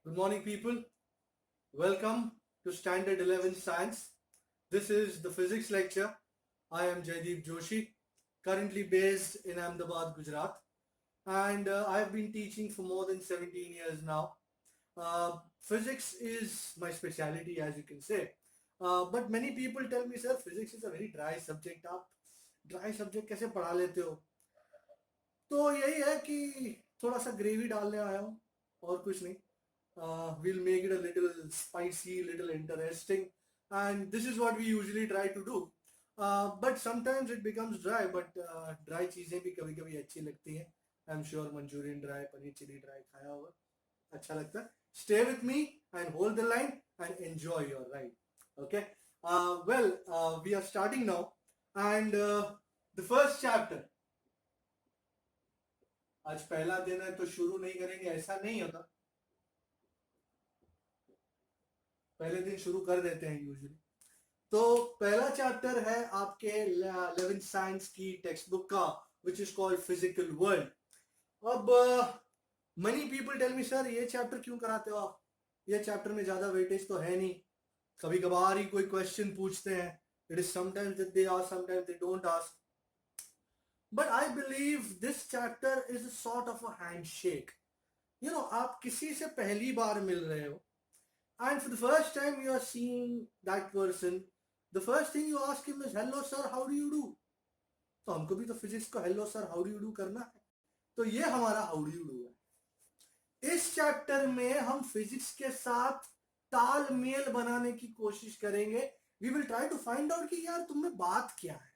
Good morning, people. Welcome to Standard 11 Science. This is the physics lecture. I am Jaideep Joshi, currently based in Ahmedabad, Gujarat, and I have been teaching for more than 17 years now. Physics is my specialty, as you can say. But many people tell me, sir, physics is a very dry subject. आप dry subject कैसे पढ़ा लेते हो? तो यही है कि थोड़ा सा ग्रेवी डालने आया हूँ और कुछ नहीं. We'll make it a little spicy, little interesting, and this is what we usually try to do. But sometimes it becomes dry, but dry चीजें भी कभी कभी अच्छी लगती हैं. I'm sure Manchurian dry, paneer chili dry खाया होगा, अच्छा लगता है. Stay with me and hold the line and enjoy your ride. Okay. We are starting now, and the first chapter. आज पहला दिन है तो शुरू नहीं करेंगे ऐसा नहीं होता. पहले दिन शुरू कर देते हैं यूजुअली. तो पहला चैप्टर है आपके 11th साइंस की टेक्स्ट बुक का, which is called physical world. अब many people tell me, sir ये चैप्टर क्यों कराते हो आप? ये चैप्टर में ज्यादा वेटेज तो है नहीं, कभी कभार ही कोई क्वेश्चन पूछते हैं. It is sometimes that they ask, sometimes they don't ask. But I believe this chapter is a sort of a handshake. आप किसी से पहली बार मिल रहे हो, and for the first time you are seeing that person. The first thing you ask him is, hello sir, how do you do? तो हमको भी तो फिजिक्स को hello sir, how do you do करना है. तो ये हमारा how do you do है. इस चैप्टर में हम फिजिक्स के साथ तालमेल बनाने की कोशिश करेंगे. We will try to find out कि यार तुम में बात क्या है,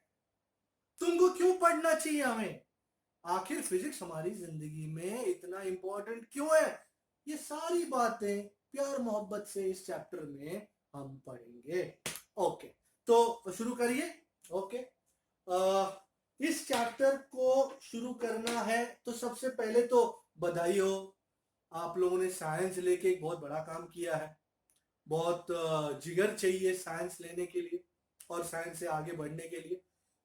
तुमको क्यों पढ़ना चाहिए हमें, आखिर फिजिक्स हमारी जिंदगी में इतना इंपॉर्टेंट क्यों है. ये सारी बातें प्यार मोहब्बत से इस चैप्टर में हम पढ़ेंगे. ओके, तो शुरू करिए. ओके, इस चैप्टर को शुरू करना है तो सबसे पहले तो बधाई हो, आप लोगों ने साइंस लेके एक बहुत बड़ा काम किया है. बहुत जिगर चाहिए साइंस लेने के लिए और साइंस से आगे बढ़ने के लिए.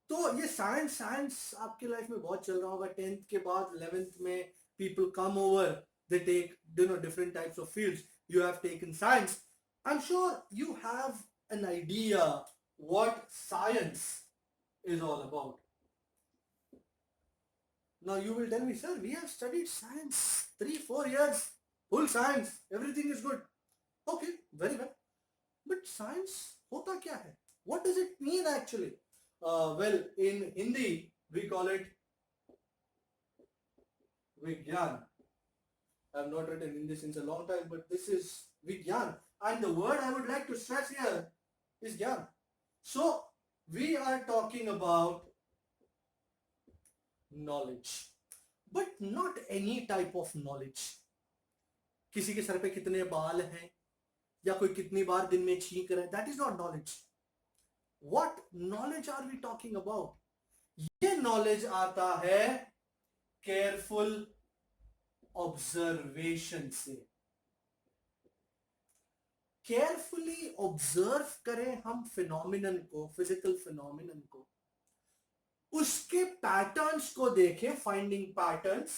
तो ये साइंस साइंस आपके लाइफ में बहुत चल रहा होगा. 10th के बाद 11th में people come over, they take different types of fields. You have taken science. I'm sure you have an idea what science is all about. Now you will tell me, sir, we have studied science 3-4 years, full science, everything is good. Okay, very well. But science hota kya hai? What does it mean actually? Well, in Hindi we call it Vigyan. I have not written in this since a long time, but this is Vigyan. And the word I would like to stress here is Gyan. So, we are talking about knowledge. But not any type of knowledge. किसी के sir पे कितने बाल हैं या कोई कितनी बार दिन में छींक रहा है, that is not knowledge. What knowledge are we talking about? ये knowledge आता है careful ऑब्जर्वेशन से. केयरफुली ऑब्जर्व करें हम फिनोमिनन को, फिजिकल फिनोमिनन को, उसके पैटर्न्स को देखें, फाइंडिंग पैटर्न्स,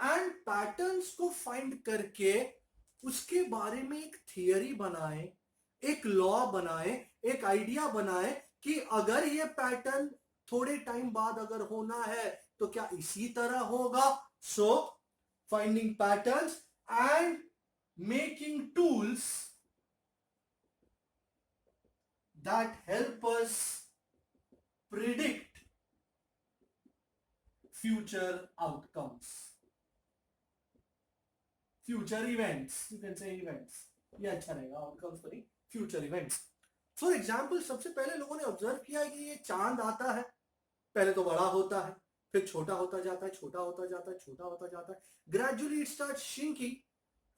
एंड पैटर्न्स को फाइंड करके उसके बारे में एक थियरी बनाए, एक लॉ बनाए, एक आइडिया बनाए कि अगर ये पैटर्न थोड़े टाइम बाद अगर होना है तो क्या इसी तरह होगा. So finding patterns and making tools that help us predict future outcomes, future events. You can say events, ये अच्छा रहेगा, आउटकम्स पर ही, फ्यूचर इवेंट्स. फॉर एग्जाम्पल, सबसे पहले लोगों ने ऑब्जर्व किया है कि ये चांद आता है, पहले तो बड़ा होता है, फिर छोटा होता जाता है, छोटा होता जाता है, छोटा होता जाता है. Gradually it starts shrinking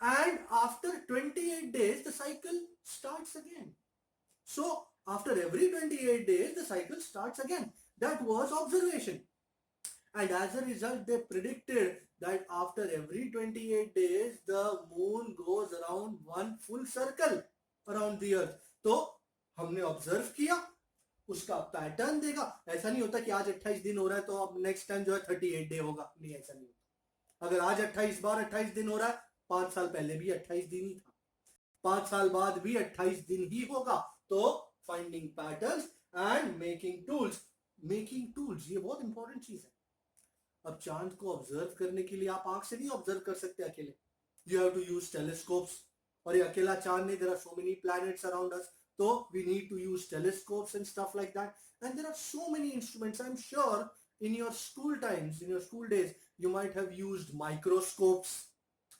and after 28 days the cycle starts again. So after every 28 days the cycle starts again. That was observation, and as a result they predicted that after every 28 days the moon goes around one full circle around the earth. तो हमने observe किया उसका pattern देगा। ऐसा नहीं होता कि आज 28 दिन हो रहा है तो अब नेक्स्ट टाइम जो है 38 डे होगा, नहीं ऐसा नहीं होता। अगर आज 28 बार 28 दिन हो रहा है, 5 साल पहले भी 28 दिन ही था, 5 साल बाद भी 28 दिन ही होगा। तो finding patterns and making tools. Making tools ये बहुत इंपॉर्टेंट चीज है। अब चांद को ऑब्जर्व करने के लिए आप आंख से नहीं ऑब्जर्व कर सकते अकेले, you have to use telescopes. और ये अकेला चांद नहीं, there are so many planets around us, तो we need to use telescopes and stuff like that. And there are so many instruments. I am sure in your school times, in your school days, you might have used microscopes.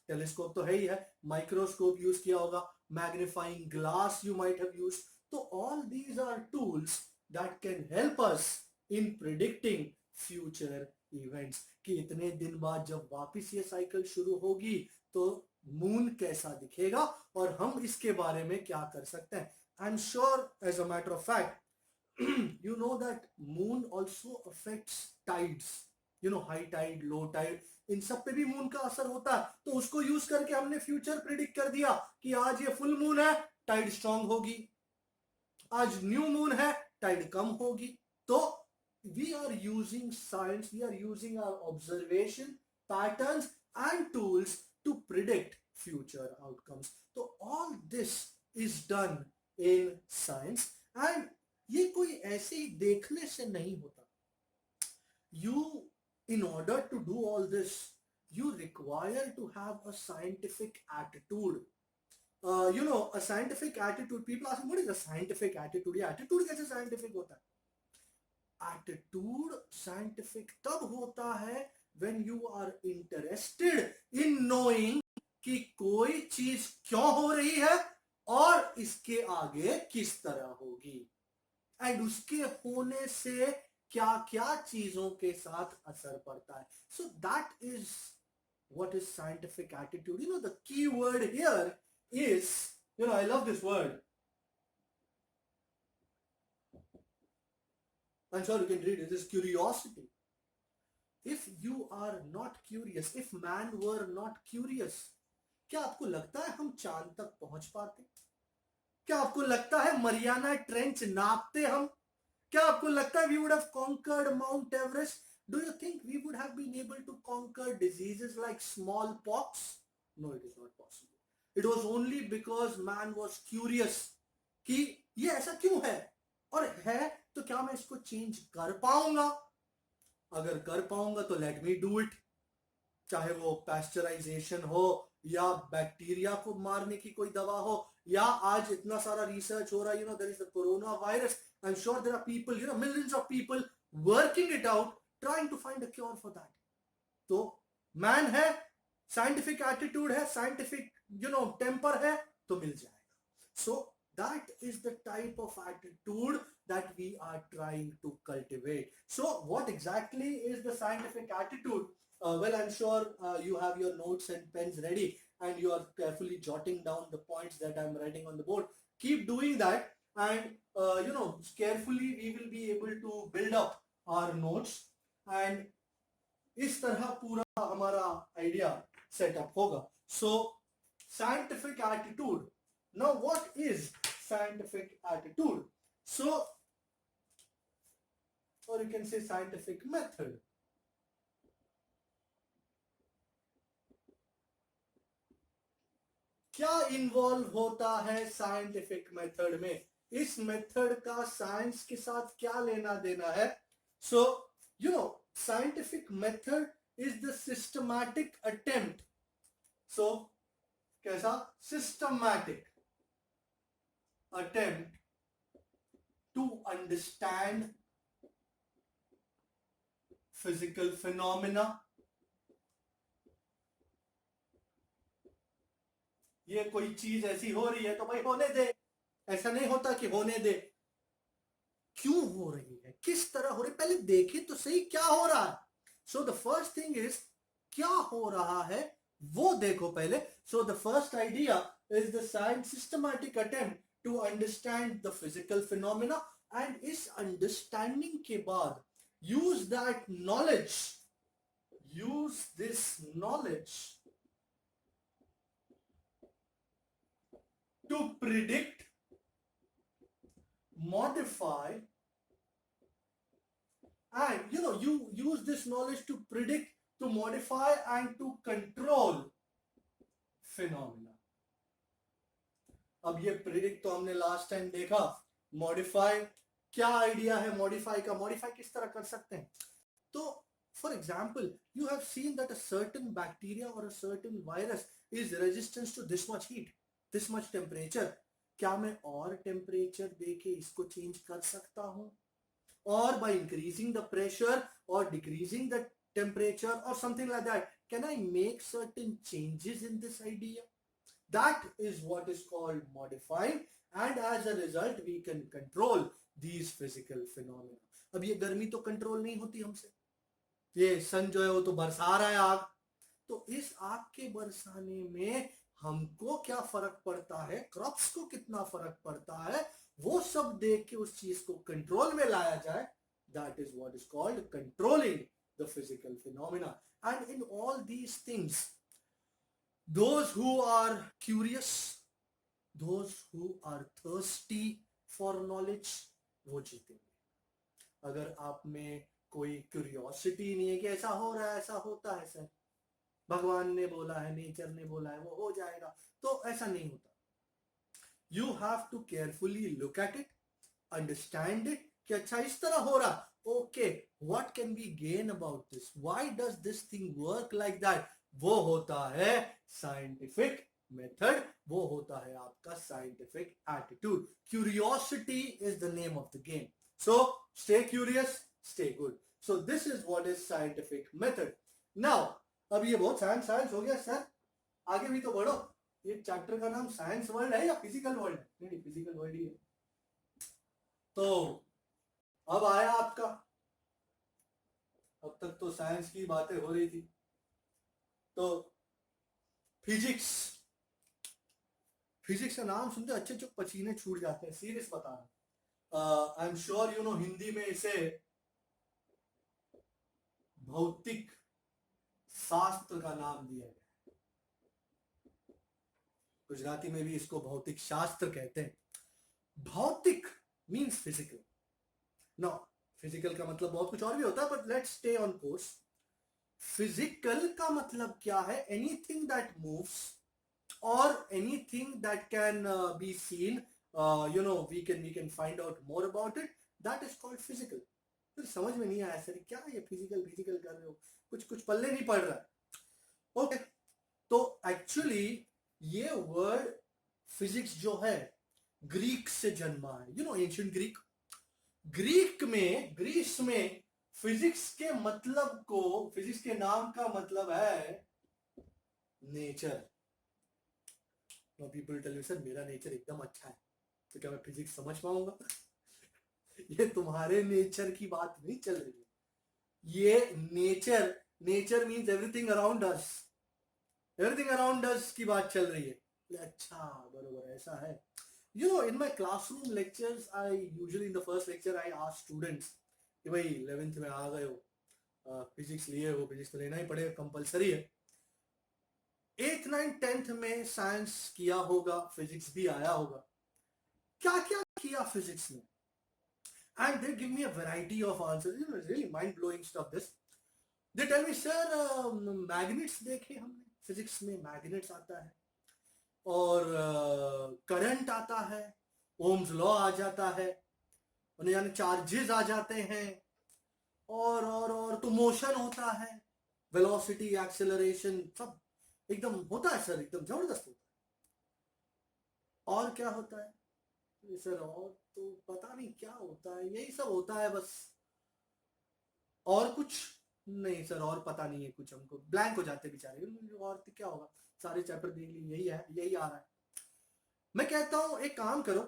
Telescope तो है ही है, microscope use किया होगा, magnifying glass you might have used. तो all these are tools that can help us in predicting future events, कि इतने दिन बाद जब वापस ये साइकिल शुरू होगी तो मून कैसा दिखेगा और हम इसके बारे में क्या कर सकते हैं। I am sure as a matter of fact you know that moon also affects tides, you know, high tide, low tide, इन सब पे भी मून का असर होता है। तो उसको यूज करके हमने फ्यूचर प्रिडिक्ट कर दिया कि आज ये फुल मून है, टाइड स्ट्रांग होगी, आज न्यू मून है, टाइड कम होगी। तो we are using science, we are using our observation patterns and tools to predict future outcomes. तो all this is done in science, and ये कोई ऐसे ही देखने से नहीं होता। You, in order to do all this, you require to have a scientific attitude. You know, a scientific attitude. People ask me, what is a scientific attitude? ये attitude कैसे scientific होता है? Attitude scientific तब होता है when you are interested in knowing कि कोई चीज क्यों हो रही है और इसके आगे किस तरह होगी, एंड उसके होने से क्या क्या चीजों के साथ असर पड़ता है। So that is what is scientific attitude. You know the key word here is, you know, I love this word, I am sure you can read it, is curiosity. If you are not curious, if man were not curious, क्या आपको लगता है हम चांद तक पहुंच पाते? क्या आपको लगता है मरियाना ट्रेंच नापते हम? क्या आपको लगता है we would have conquered Mount Everest? Do you think we would have been able to conquer diseases like smallpox? No, it is not possible. It was only because man was curious कि ये ऐसा क्यों है, और है तो क्या मैं इसको चेंज कर पाऊंगा? अगर कर पाऊंगा तो लेट मी डू इट। चाहे वो पैस्चराइजेशन हो या बैक्टीरिया को मारने की कोई दवा हो, या आज इतना सारा रिसर्च हो रहा है, you know, there is the corona virus, I am sure there are people, you know, millions of people working it out, trying to find a cure for that. तो मैन है, साइंटिफिक एटीट्यूड है, scientific, you know, temper है, तो मिल जाएगा। सो that is the type of attitude that we are trying to cultivate. So what exactly is the scientific attitude? Well, I'm sure you have your notes and pens ready and you are carefully jotting down the points that I'm writing on the board. Keep doing that, and you know, carefully we will be able to build up our notes, and इस तरह पूरा हमारा idea set up होगा. So scientific attitude. Now what is scientific attitude? So, or you can say scientific method. क्या involve होता है scientific method में? इस मेथड का साइंस के साथ क्या लेना देना है? So you know, scientific method is the systematic attempt. So कैसा? Systematic attempt to understand physical phenomena. ये कोई चीज ऐसी हो रही है तो भाई होने दे, ऐसा नहीं होता कि होने दे, क्यों हो रही है, किस तरह हो रही है, पहले देखे तो सही क्या हो रहा है. So the first thing is क्या हो रहा है वो देखो पहले. So the first idea is the science systematic attempt to understand the physical phenomena, and is understanding के बाद use that knowledge, use this knowledge to predict, modify and you use this knowledge to predict, to modify and to control phenomena. अब ये predict तो हमने last time देखा, modify क्या idea है modify का, मॉडिफाई किस तरह कर सकते हैं. तो for example you have seen that a certain bacteria और a certain virus is resistance to this much heat, this much temperature. क्या मैं और टेम्परेचर देके इसको चेंज कर सकता हूं, और by increasing the pressure or decreasing the temperature or something like that, can I make certain changes in this idea? That is what is called modifying, and as a result we can control these physical phenomena. अब ये गर्मी तो control नहीं होती हमसे, ये सन जो है वो तो बरसा रहा है आग, तो इस आग के बरसाने में हमको क्या फर्क पड़ता है, क्रॉप्स को कितना फर्क पड़ता है, वो सब देख के उस चीज को कंट्रोल में लाया जाए. That is what is called controlling the physical phenomena. And in all these things those who are curious, those who are thirsty for knowledge, वो जीतेंगे. अगर आप में कोई क्यूरियोसिटी नहीं है कि ऐसा हो रहा है, ऐसा होता है सर, भगवान ने बोला है, नेचर ने बोला है, वो हो जाएगा, तो ऐसा नहीं होता. You have to carefully look at it, understand it कि अच्छा इस तरह हो रहा, okay what can be gain about this, why does this thing work like that. वो होता है साइंटिफिक मेथड, वो होता है आपका scientific attitude. Curiosity is the name of the game. So stay curious, stay good. So this is what is scientific method. Now अब ये बहुत साइंस साइंस हो गया सर, आगे भी तो बढ़ो. ये चैप्टर का नाम साइंस वर्ल्ड है या फिजिकल वर्ल्ड है? नहीं, फिजिकल वर्ल्ड ही है. तो अब आया आपका, अब तक तो साइंस की बातें हो रही थी, तो फिजिक्स. फिजिक्स का नाम सुनते अच्छे अच्छे पसीने छूट जाते हैं, सीरियस बता रहा. आई am sure you no Hindi में इसे भौतिक शास्त्र का नाम दिया गया. गुजराती में भी इसको भौतिक शास्त्र कहते हैं. भौतिक मीन्स फिजिकल. नो, फिजिकल का मतलब बहुत कुछ और भी होता है, but let's stay on course. Physical का मतलब क्या है? एनीथिंग दैट मूव्स और anything that can be seen, you know we can find out more about it, that is called physical. फिर समझ में नहीं आया सर क्या ये फिजिकल फिजिकल कर रहे हो, कुछ कुछ पल्ले नहीं पड़ रहा है. ओके, तो एक्चुअली ये वर्ड फिजिक्स जो है ग्रीक से जन्मा है. You know ancient Greek, Greek में, ग्रीस में फिजिक्स के मतलब को, फिजिक्स के नाम का मतलब है nature. People tell you sir मेरा नेचर एकदम अच्छा है, तो क्या मैं फिजिक्स समझ पाऊंगा? ये तुम्हारे नेचर की बात नहीं चल रही है. ये nature, nature means everything around us, everything around us की बात चल रही है. अच्छा बरोबर ऐसा है. You know, in my classroom lectures, I usually in the first lecture I ask students कि भाई 11th में आ गए हो, फिजिक्स लिए हो, फिजिक्स तो लेना ही पड़ेगा, कंपलसरी है. 8th 9th 10th में साइंस किया होगा, फिजिक्स भी आया होगा. क्या क्या किया फिजिक्स में? And they give me a variety of answers. You know, it's really mind blowing stuff. This they tell me, sir magnets देखे हमने, फिजिक्स में मैग्नेट्स आता है, और करंट आता है, ओम्स लॉ आ जाता है, यानी चार्जेस आ जाते हैं, और तो मोशन होता है, वेलोसिटी, एक्सेलरेशन, सब एकदम होता है सर, एकदम जबरदस्त होता है. और क्या होता है सर? और तो पता नहीं क्या होता है, यही सब होता है बस, और कुछ नहीं सर, और पता नहीं है कुछ, हमको ब्लैंक हो जाते बेचारे. और क्या होगा, सारे चैप्टर देख लिए, यही है, यही आ रहा है. मैं कहता हूं एक काम करो,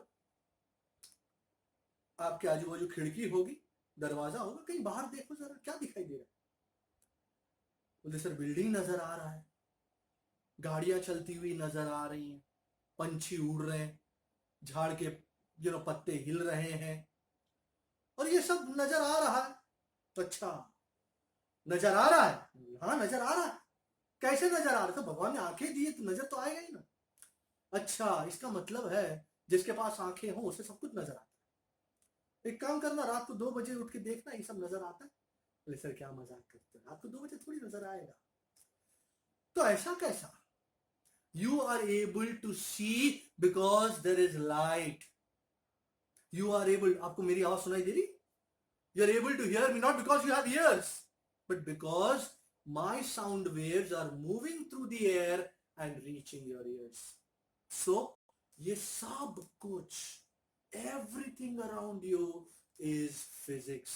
आपके आजू बाजू खिड़की होगी, दरवाजा होगा, कहीं बाहर देखो जरा क्या दिखाई दे रहा है. बोले सर बिल्डिंग नजर आ रहा है, गाड़ियां चलती हुई नजर आ रही हैं, पंछी उड़ रहे हैं, झाड़ के पत्ते हिल रहे हैं, और ये सब नजर आ रहा है. तो अच्छा नजर आ रहा है? हाँ नजर आ रहा है. कैसे नजर आ रहा है? तो भगवान ने आंखें दी है तो नजर तो आएगा ही ना. अच्छा इसका मतलब है जिसके पास आंखें हो उसे सब कुछ नजर आता है. एक काम करना, रात को 2 बजे उठ के देखना, ये सब नजर आता है। बोले सर क्या मजाक करते हैं, रात को 2 बजे थोड़ी नजर आएगा। तो ऐसा कैसा? You are able to see because there is light. You are able, आपको मेरी आवाज सुनाई दे रही? You are able to hear me not because you have ears, but because my sound waves are moving through the air and reaching your ears. So ये सब कुछ, everything around you is physics.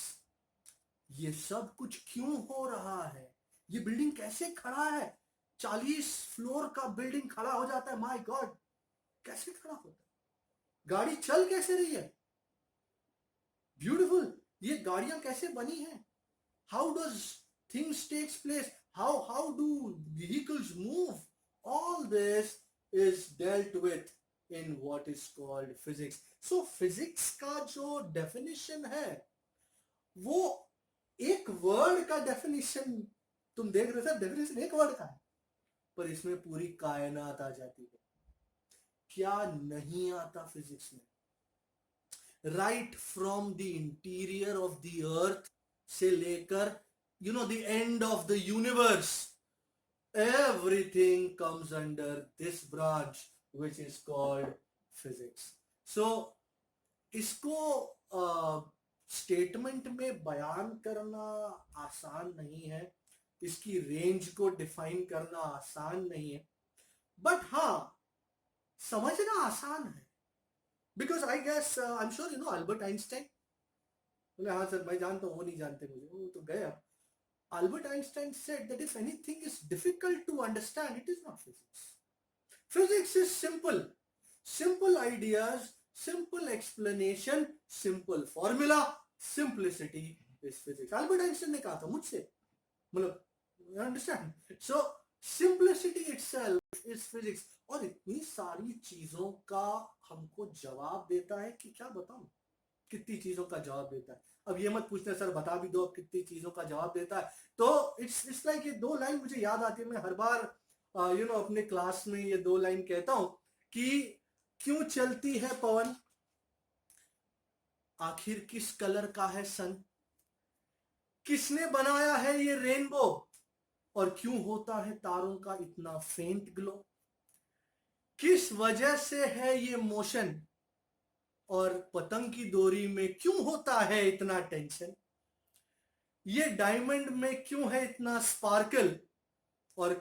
ये सब कुछ क्यों हो रहा है? ये बिल्डिंग कैसे खड़ा है? 40 फ्लोर का बिल्डिंग खड़ा हो जाता है, माय गॉड, कैसे खड़ा होता है? गाड़ी चल कैसे रही है? ब्यूटीफुल। ये गाड़ियां कैसे बनी हैं? How does things takes place? How do vehicles move? All this is dealt with in what is called physics. So physics का जो definition है वो एक वर्ड का डेफिनेशन, तुम देख रहे थे, डेफिनेशन एक वर्ड का है, पर इसमें पूरी कायनात आ जाती है। क्या नहीं आता फिजिक्स में? Right from the interior of the earth से लेकर the end of the universe, everything comes under this branch which is called physics. So इसको स्टेटमेंट में बयान करना आसान नहीं है, इसकी रेंज को डिफाइन करना आसान नहीं है, बट हाँ समझना आसान है। Because I guess, I am sure you know Albert Einstein. बोले हाँ सर मैं जानता हूँ, वो नहीं जानते मुझे, वो तो गए अब। Albert Einstein said that if anything is difficult to understand, it is not physics. Physics is simple. Simple ideas, simple explanation, simple formula, simplicity is physics. Albert Einstein ने कहा था मुझसे, मतलब, you understand? So simplicity itself is physics. और इतनी सारी चीजों का हमको जवाब देता है कि क्या बताऊं, कितनी चीजों का जवाब देता है। अब ये मत पूछना सर बता भी दो कितनी चीजों का जवाब देता है। तो इट्स लाइक ये 2 लाइन मुझे याद आती है, मैं हर बार अपने क्लास में ये 2 लाइन कहता हूं कि क्यों चलती है पवन, आखिर किस कलर का है सन, किसने बनाया है ये रेनबो, और क्यों होता है तारों का इतना फेंट ग्लो, किस वजह से है ये मोशन, और पतंग की डोरी में क्यों होता है इतना टेंशन, ये डायमंड में क्यों है इतना स्पार्कल, और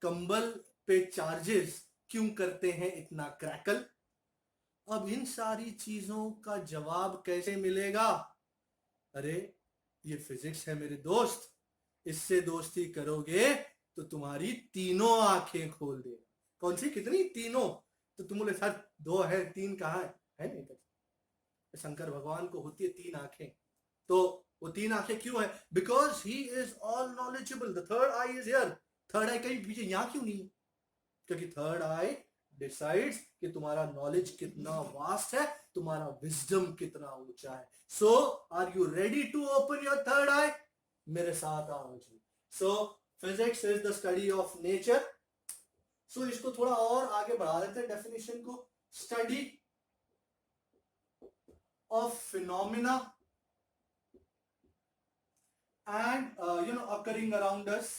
कंबल पे चार्जेस क्यों करते हैं इतना क्रैकल। अब इन सारी चीजों का जवाब कैसे मिलेगा? अरे ये फिजिक्स है मेरे दोस्त, इससे दोस्ती करोगे तो तुम्हारी तीनों आंखें खोल देगा। कौन सी कितनी? तीनों। तो तुम बोले सर 2 है 3 कहाँ है नहीं तो शंकर भगवान को होती है 3 आंखें। तो वो 3 आंखें क्यों है? Because he is all knowledgeable. The third eye is here. Third eye कहीं पीछे यहां क्यों नहीं? क्योंकि थर्ड आई डिसाइड्स कि तुम्हारा नॉलेज कितना वास्ट है, तुम्हारा विजडम कितना ऊंचा है। So are you ready to open your third eye? मेरे साथ आओ जी। So physics is the study of nature. So इसको थोड़ा और आगे बढ़ा देते हैं डेफिनेशन को। Study of phenomena and occurring around us,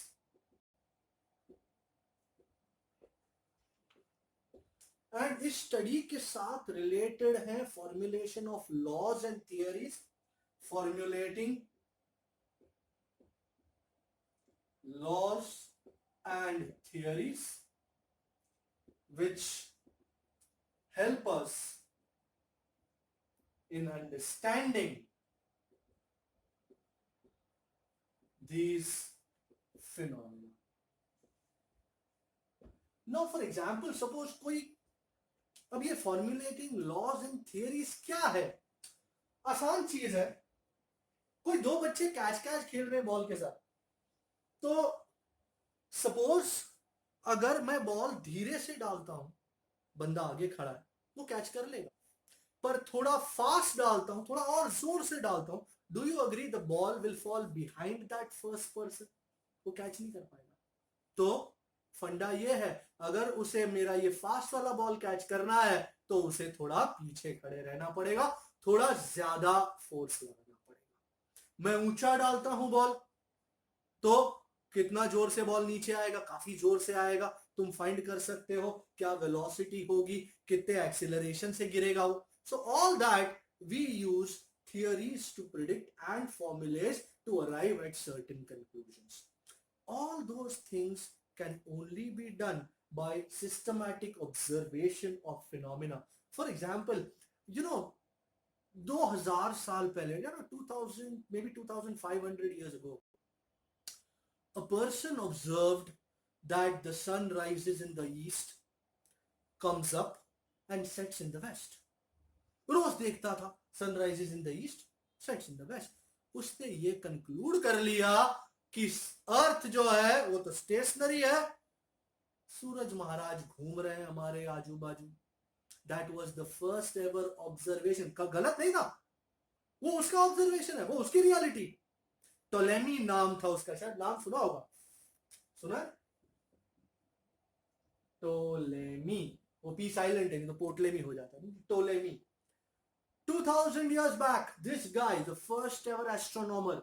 and इस स्टडी के साथ रिलेटेड है formulation of laws and theories, formulating laws and theories which help us in understanding these phenomena. Now for example, suppose कोई, अब ये formulating laws and theories क्या है? आसान चीज है। कोई 2 बच्चे कैच खेल रहे हैं बॉल के साथ, तो सपोज अगर मैं बॉल धीरे से डालता हूं, बंदा आगे खड़ा है वो कैच कर लेगा, पर थोड़ा फास्ट डालता हूं, थोड़ा और जोर से डालता हूं, do you agree the ball will fall behind that first person, वो कैच नहीं कर पाएगा। तो फंडा ये है, अगर उसे मेरा ये फास्ट वाला बॉल कैच करना है तो उसे थोड़ा पीछे खड़े रहना पड़ेगा, थोड़ा ज्यादा फोर्स लगाना पड़ेगा। मैं ऊंचा डालता हूं बॉल तो कितना जोर से बॉल नीचे आएगा, काफी जोर से आएगा। तुम फाइंड कर सकते हो क्या वेलोसिटी होगी, कितने एक्सीलरेशन से गिरेगा वो। So all that we use theories to predict and formulas to arrive at certain conclusions. All those things can only be done by systematic observation of phenomena. For example, you know, 2000 साल पहले, 2000, maybe 2500 years ago, a person observed that the sun rises in the east, comes up and sets in the west. रोज देखता था sun rises in the east, sets in the west. उसने ये conclude कर लिया कि अर्थ जो है वो तो स्टेशनरी है, सूरज महाराज घूम रहे हैं हमारे आजू बाजू। That was the first ever observation. का गलत नहीं था, वो उसका ऑब्जर्वेशन है, वो उसकी रियलिटी। टोलेमी नाम था उसका, शायद नाम सुना होगा, सुना है? टोलेमी, वो पी साइलेंट है, तो पोटलेमी हो जाता है। Ptolemy 2000 years back, this guy, the first ever astronomer,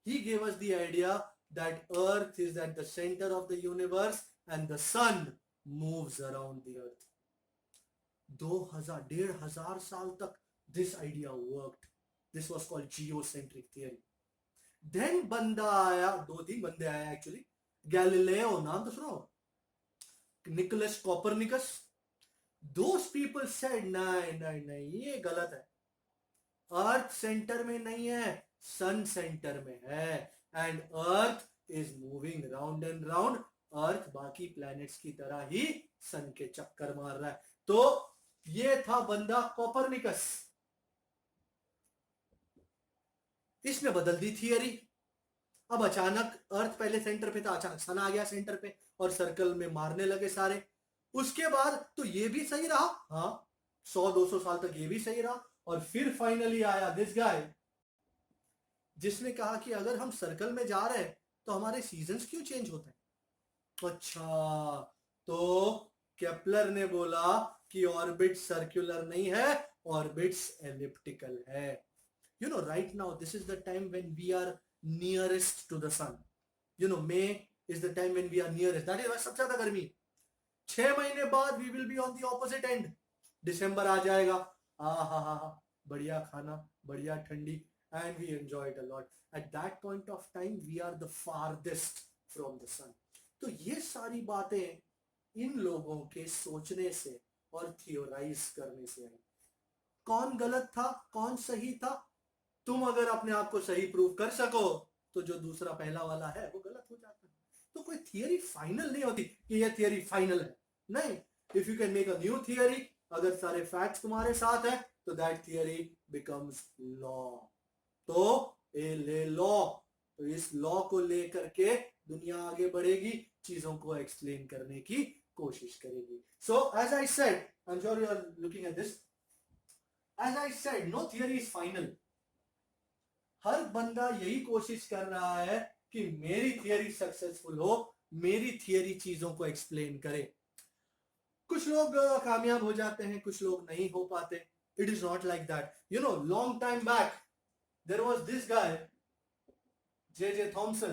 he gave us the idea that Earth is at the center of the universe and the sun moves around the Earth. 1500 साल तक this idea worked. This was called geocentric theory. Then बंदा आया, 2-3 बंदे आए actually. Galileo, नाम तो सुनो, Nicholas Copernicus. Those people said नहीं ये गलत है, अर्थ सेंटर में नहीं है, सन सेंटर में है, and earth is moving round and round. Earth बाकी प्लैनेट्स की तरह ही सन के चक्कर मार रहा है। तो ये था बंदा कोपरनिकस। इसने बदल दी थियरी। अब अचानक अर्थ पहले सेंटर पे था, अचानक सन आ गया सेंटर पे और सर्कल में मारने लगे सारे। उसके बाद तो ये भी सही रहा, हाँ 100-200 साल तक ये भी सही रहा। और फिर फाइनली आया दिस गाय, जिसने कहा कि अगर हम सर्कल में जा रहे हैं तो हमारे सीजन्स क्यों चेंज होते हैं। अच्छा, तो केपलर ने बोला कि ऑर्बिट सर्कुलर नहीं है, ऑर्बिट्स एलिप्टिकल है। You know, right now this is the time when we are nearest to the sun. You know, May is the time when we are nearest, that is सबसे ज्यादा गर्मी। 6 महीने बाद we will be on the opposite end. दिसंबर आ जाएगा, हा, बढ़िया खाना, बढ़िया ठंडी, and we enjoy it a lot. At that point of time, we are the farthest from the sun. तो ये सारी बातें इन लोगों के सोचने से और थियोराइज करने से आई। कौन गलत था, कौन सही था? तुम अगर अपने आप को सही प्रूव कर सको तो जो दूसरा पहला वाला है वो गलत हो जाता है। तो कोई थियरी फाइनल नहीं होती कि ये थियरी फाइनल है, नहीं। If you can make a new theory, अगर सारे फैक्ट्स तुम्हारे साथ है तो दैट थियरी बिकम्स लॉ। तो ए ले लॉ, तो इस लॉ को लेकर के दुनिया आगे बढ़ेगी, चीजों को एक्सप्लेन करने की कोशिश करेगी। So as I said, I am sure you are looking at this, as I said, no theory is final. हर बंदा यही कोशिश कर रहा है कि मेरी थियरी सक्सेसफुल हो, मेरी थियरी चीजों को एक्सप्लेन करे। कुछ लोग कामयाब हो जाते हैं, कुछ लोग नहीं हो पाते। It is not like that. You know, long time back there was this guy, J.J. Thomson,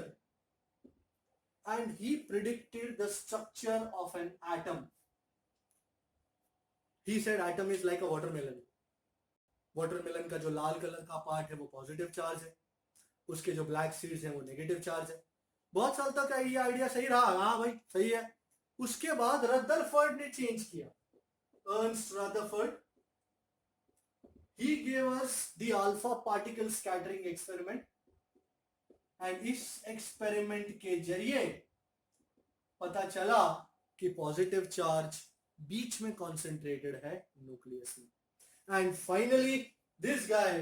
and he predicted the structure of an atom. He said atom is like a watermelon. Watermelon का जो लाल colour का part है वो positive charge है, उसके जो black seeds हैं वो नेगेटिव चार्ज है। बहुत साल तक ये आइडिया सही रहा, हाँ भाई सही है। उसके बाद रदरफोर्ड ने चेंज किया, Ernst Rutherford. He gave us the alpha particle scattering experiment, and इस एक्सपेरिमेंट के जरिए पता चला कि पॉजिटिव चार्ज बीच में कॉन्सेंट्रेटेड है न्यूक्लियस में। And finally this guy,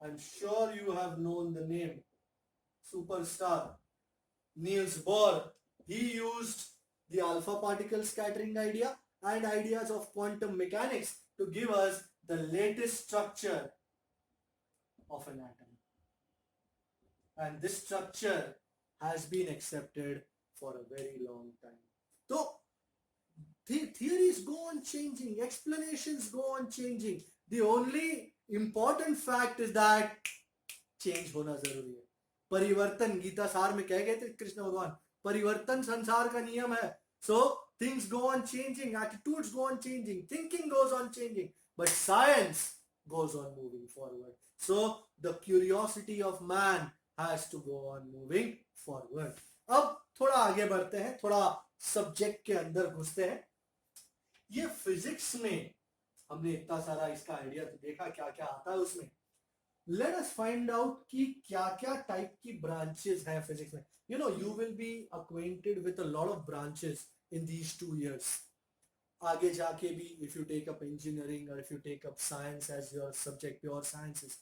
I am sure you have known the name, superstar Niels Bohr. He used the alpha particle scattering idea and ideas of quantum mechanics to give us the latest structure of an atom. And this structure has been accepted for a very long time. So, theories go on changing, explanations go on changing. The only important fact is that change होना जरूरी है. परिवर्तन गीता सार में कह गए थे कृष्ण भगवान, परिवर्तन संसार का नियम है. So things go on changing, attitudes go on changing, thinking goes on changing, but science goes on moving forward. So the curiosity of man has to go on moving forward. अब थोड़ा आगे बढ़ते हैं, थोड़ा सब्जेक्ट के अंदर घुसते हैं. ये फिजिक्स में हमने इतना सारा इसका आइडिया तो देखा, क्या क्या आता है उसमें. Let us find out कि क्या क्या टाइप की ब्रांचेस हैं फिजिक्स में. You know, you will be acquainted with a lot of branches in these 2 years. आगे जाके भी if you take up engineering or if you take up science as your subject, pure sciences,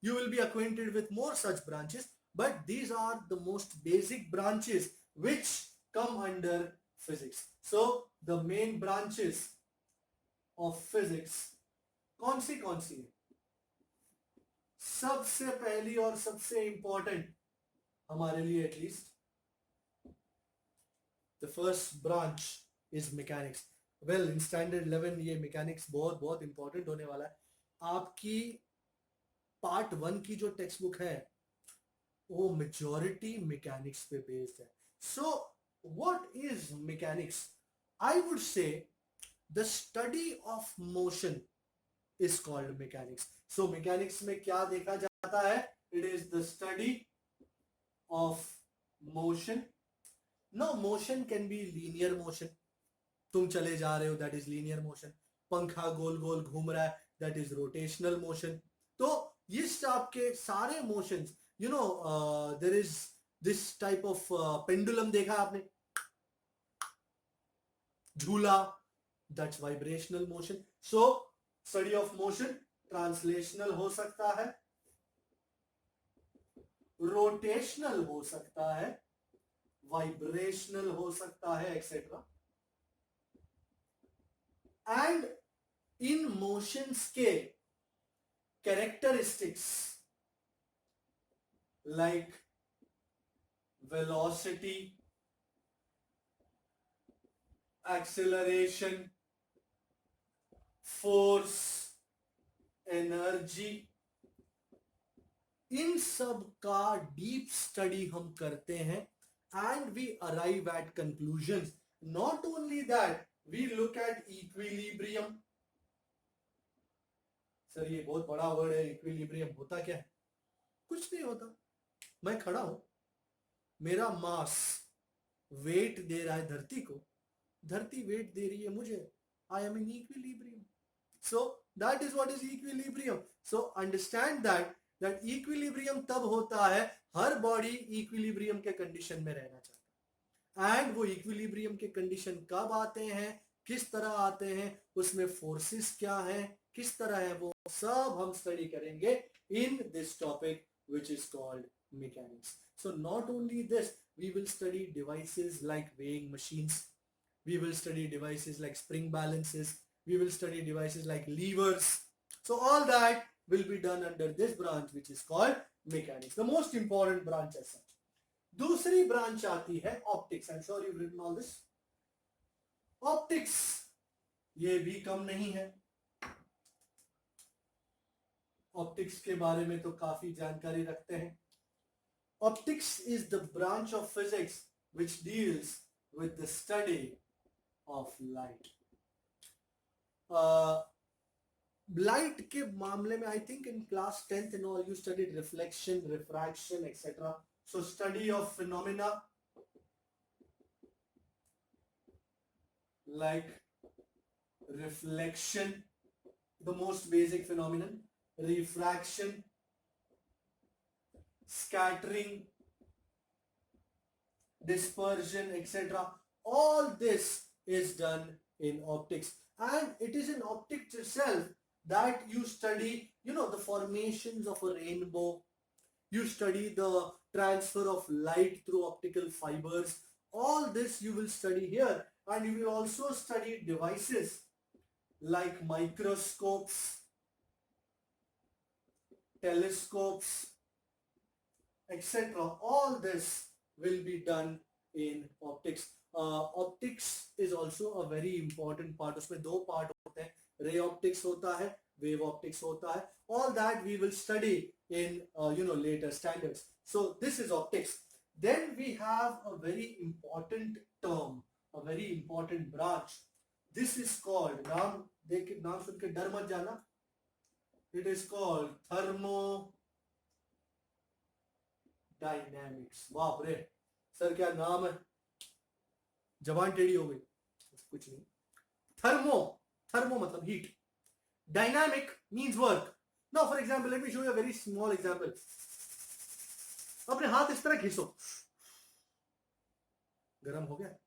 you will be acquainted with more such branches, but these are the most basic branches which come under physics. So the main branches of physics कौन सी है? सबसे पहली और सबसे important हमारे लिए at least, the first branch is mechanics. Well, in standard 11 ये mechanics बहुत बहुत इंपॉर्टेंट होने वाला है. आपकी पार्ट 1 की जो टेक्स्ट बुक है वो मेजॉरिटी मैकेनिक्स पे बेस्ड है. So what is mechanics? I would say the study of motion is called mechanics. So mechanics में क्या देखा जाता है? It is the study of motion. Now motion can be linear motion. तुम चले जा रहे हो, that is linear motion. पंखा गोल गोल घूम रहा है, that is rotational motion. तो इस आपके सारे motions, you know, there is this type of pendulum देखा आपने, झूला, that's vibrational motion. So study of motion translational हो सकता है, रोटेशनल हो सकता है, वाइब्रेशनल हो सकता है, एक्सेट्रा. एंड इन मोशंस के characteristics like velocity, acceleration, force, energy, इन सब का डीप स्टडी हम करते हैं. And we arrive at conclusions. Not only that, we look at equilibrium. Sir ये बहुत बड़ा वर्ड है, इक्विलिब्रियम होता क्या है? कुछ नहीं होता. मैं खड़ा हूं, मेरा मास वेट दे रहा है धरती को, धरती वेट दे रही है मुझे. I am in equilibrium. So that is what is equilibrium. So understand that equilibrium तब होता है हर बॉडी इक्विलिब्रियम के कंडीशन में रहना चाहता है. एंड वो इक्विलिब्रियम के कंडीशन कब आते हैं, किस तरह आते हैं, उसमें फोर्सेस क्या हैं, किस तरह है, वो सब हम स्टडी करेंगे in this topic which is called mechanics. So not only this, we will study devices like weighing machines. We will study devices like spring balances. We will study devices like levers. So all that will be done under this branch which is called mechanics. The most important branch as such. दूसरी branch आती है optics. I'm sure you've written all this. Optics ये भी कम नहीं है. Optics के बारे में तो काफी जानकारी रखते हैं. Optics is the branch of physics which deals with the study of light. Light के मामले में I think in class 10th and all you studied reflection, refraction, etc. So study of phenomena like reflection, the most basic phenomenon, refraction, scattering, dispersion, etc. All this is done in optics, and it is in optics itself that you study, the formations of a rainbow. You study the transfer of light through optical fibers. All this you will study here, and you will also study devices like microscopes, telescopes, etc. All this will be done in optics. Optics is also a very important part. उसमें दो part होते हैं, ray optics होता है, wave optics होता है. All that we will study in later standards. So this is optics. Then we have a very important term, a very important branch. This is called, नाम देख नाम सुन के डर मत जाना, it is called thermodynamics. बाप रे सर क्या नाम है, जबान टेढ़ी हो गई. कुछ नहीं. थर्मो मतलब heat. Dynamic means work. Now for example let me show you a very small example. अपने हाथ इस तरह घिसो, गरम हो गया.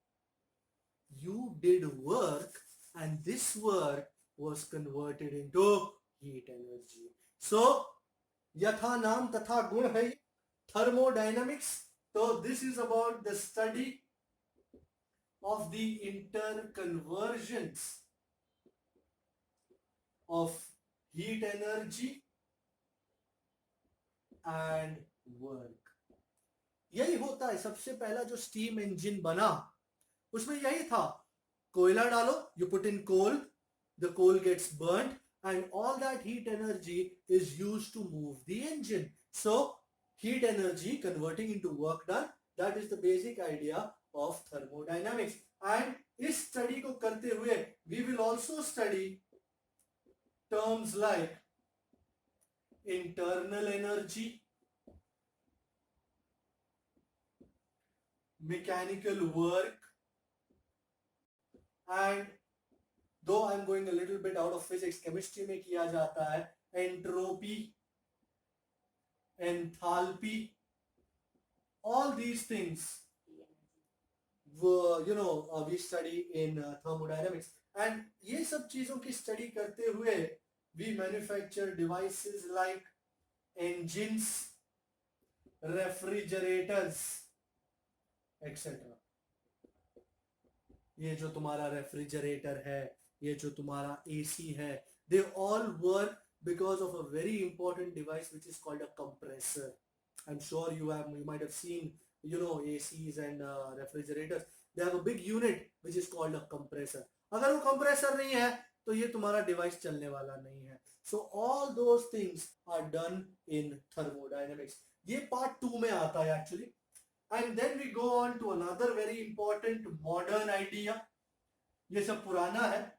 You did work and this work was converted into heat energy. So यथा नाम तथा गुण है thermodynamics. So this is about the study of the interconversions of heat energy and work. यही होता है. सबसे पहला जो स्टीम इंजन बना उसमें यही था, कोयला डालो, you put in coal, the coal gets burnt and all that heat energy is used to move the engine. So heat energy converting into work done, that is the basic idea of thermodynamics. And इस study को करते हुए we will also study terms like internal energy, mechanical work, and though I'm going a little bit out of physics, chemistry में किया जाता है entropy, enthalpy, all these things we study in thermodynamics. And ये सब चीजों की study करते हुए we manufacture devices like engines, refrigerators, etc. ये जो तुम्हारा रेफ्रिजरेटर है, ये जो तुम्हारा एसी है, they all work because of a very important device which is called a compressor. I'm sure you might have seen ACs and refrigerators. They have a big unit which is called a compressor. अगर वो compressor नहीं है तो ये तुम्हारा device चलने वाला नहीं है. So all those things are done in thermodynamics. ये part 2 में आता है actually. And then we go on to another very important modern idea. ये सब पुराना है,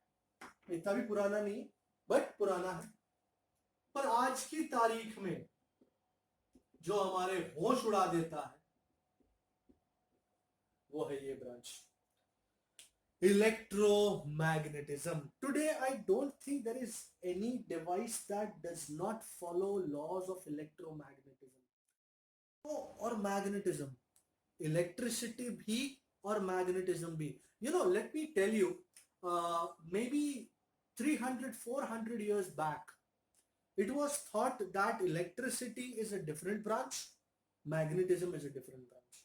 इतना भी पुराना नहीं बट पुराना है. पर आज की तारीख में जो हमारे होश उड़ा देता है वो है ये branch, electromagnetism. Today I don't think there is any device that does not follow laws of electromagnetism. और magnetism, इलेक्ट्रिसिटी भी और मैग्नेटिज्म भी. let me tell you, maybe 300-400 years back it was thought that electricity is a different branch, magnetism is a different branch.